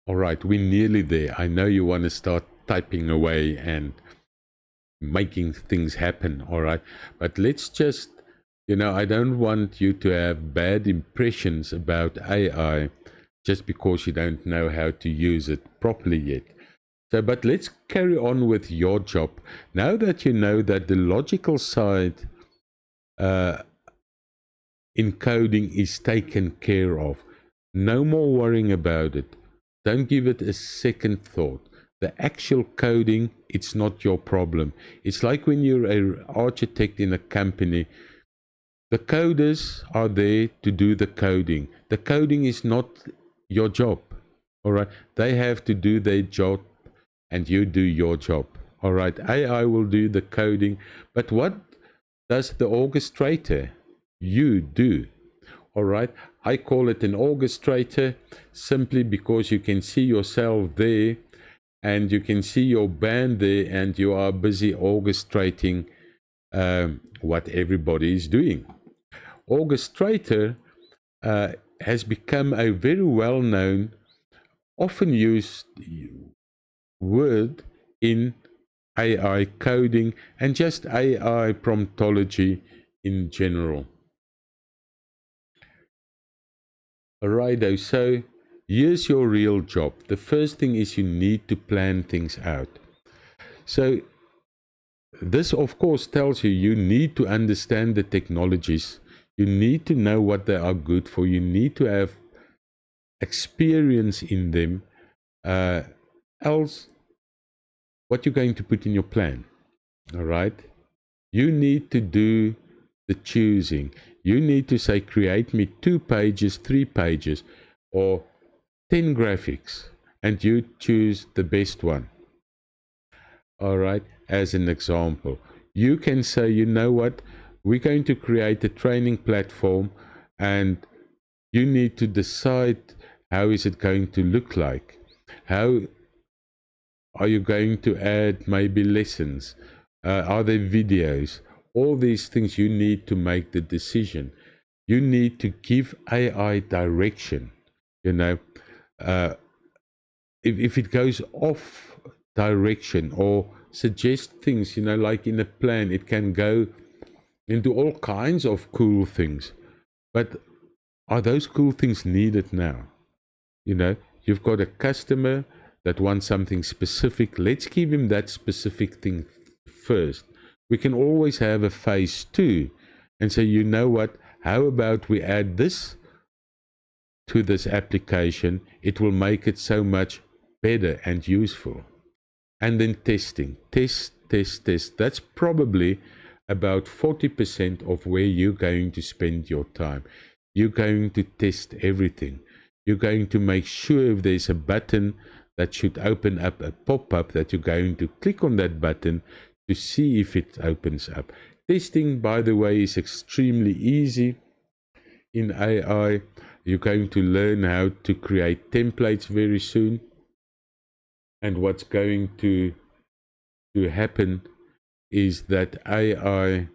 All right, we're nearly there. I know you want to start typing away and making things happen, all right? But let's just, I don't want you to have bad impressions about AI just because you don't know how to use it properly yet. So, but let's carry on with your job. Now that you know that the logical side in coding is taken care of, no more worrying about it. Don't give it a second thought. The actual coding, it's not your problem. It's like when you're an architect in a company. The coders are there to do the coding. The coding is not your job. All right. They have to do their job and you do your job. All right. AI will do the coding. But what does the orchestrator? You do. All right. I call it an orchestrator simply because you can see yourself there and you can see your band there and you are busy orchestrating what everybody is doing. Orchestrator has become a very well-known, often used word in AI coding and just AI promptology in general. Alrighto, so here's your real job. The first thing is you need to plan things out. So this of course tells you you need to understand the technologies. You need to know what they are good for. You need to have experience in them. Else, what you're going to put in your plan. All right. You need to do the choosing. You need to say, create me 2 pages, 3 pages, or 10 graphics, and you choose the best one. All right. As an example, you can say, you know what, we're going to create a training platform, and you need to decide how is it going to look like. How are you going to add maybe lessons? Are there videos? All these things you need to make the decision. You need to give AI direction. If it goes off direction or suggest things, like in a plan, it can go into all kinds of cool things. But are those cool things needed now? You've got a customer that wants something specific. Let's give him that specific thing first. We can always have a phase 2 and say, you know what, how about we add this to this application? It will make it so much better and useful. And then testing. Test. That's probably about 40% of where you're going to spend your time. You're going to test everything. You're going to make sure if there's a button that should open up a pop-up that you're going to click on that button to see if it opens up. Testing, by the way, is extremely easy in AI. You're going to learn how to create templates very soon. And what's going to happen is that AI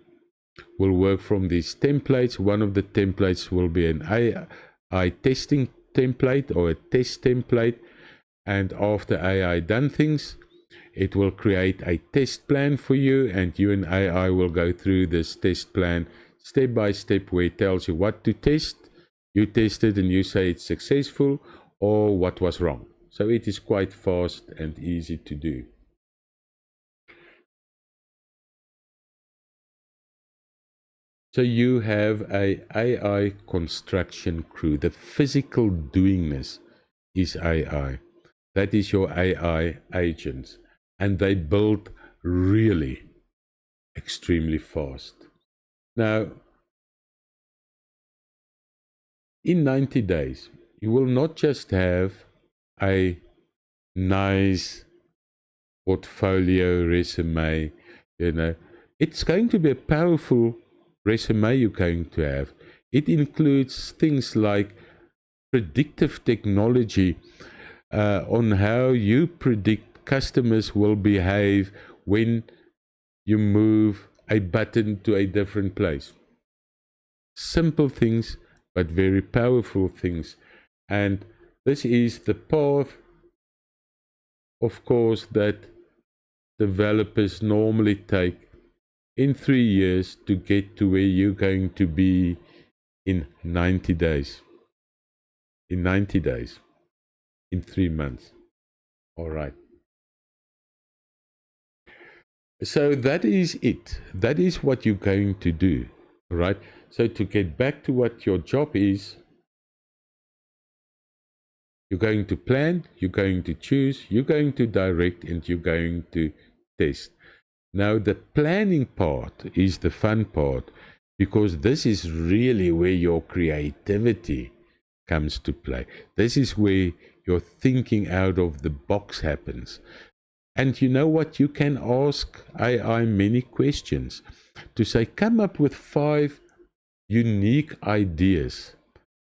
will work from these templates. One of the templates will be an AI testing template or a test template. And after AI done things, it will create a test plan for you, and you and AI will go through this test plan step by step, where it tells you what to test. You test it and you say it's successful or what was wrong. So it is quite fast and easy to do. So you have a AI construction crew. The physical doingness is AI. That is your AI agents. And they build really extremely fast. Now, in 90 days, you will not just have a nice portfolio resume, it's going to be a powerful resume you're going to have. It includes things like predictive technology on how you predict customers will behave when you move a button to a different place. Simple things, but very powerful things. And this is the path of course, that developers normally take in 3 years to get to where you're going to be in 90 days. In 90 days, in 3 months. All right. So that is it. That is what you're going to do, right? So to get back to what your job is, you're going to plan, you're going to choose, you're going to direct, and you're going to test. Now, the planning part is the fun part, because this is really where your creativity comes to play. This is where your thinking out of the box happens. And you know what? You can ask AI many questions to say, come up with 5 unique ideas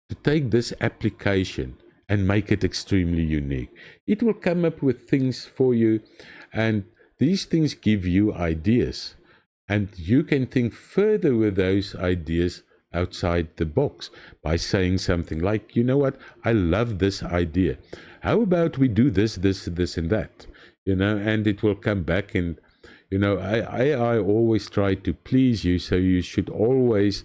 to take this application and make it extremely unique. It will come up with things for you, and these things give you ideas. And you can think further with those ideas outside the box by saying something like, you know what? I love this idea. How about we do this, and that? And it will come back. And I always try to please you, so you should always,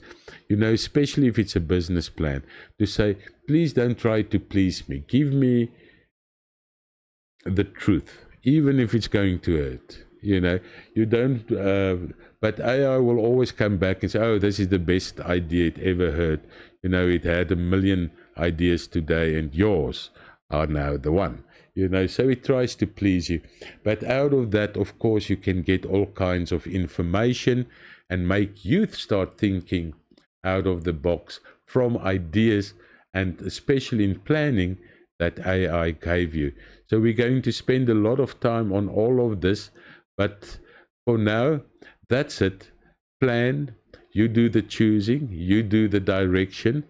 especially if it's a business plan, to say, please don't try to please me. Give me the truth, even if it's going to hurt. You don't, but AI will always come back and say, oh, this is the best idea it ever heard. It had 1 million ideas today, and yours are now the one. So it tries to please you. But out of that, of course, you can get all kinds of information and make you start thinking out of the box from ideas, and especially in planning, that AI gave you. So we're going to spend a lot of time on all of this, but for now, that's it. Plan, you do the choosing, you do the direction,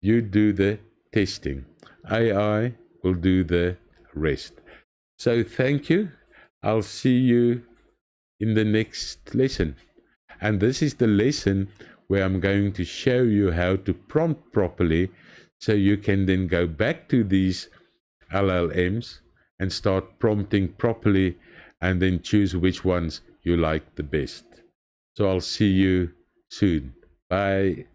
you do the testing. AI will do the rest. So thank you. I'll see you in the next lesson. And this is the lesson where I'm going to show you how to prompt properly, so you can then go back to these LLMs and start prompting properly, and then choose which ones you like the best. So I'll see you soon. Bye.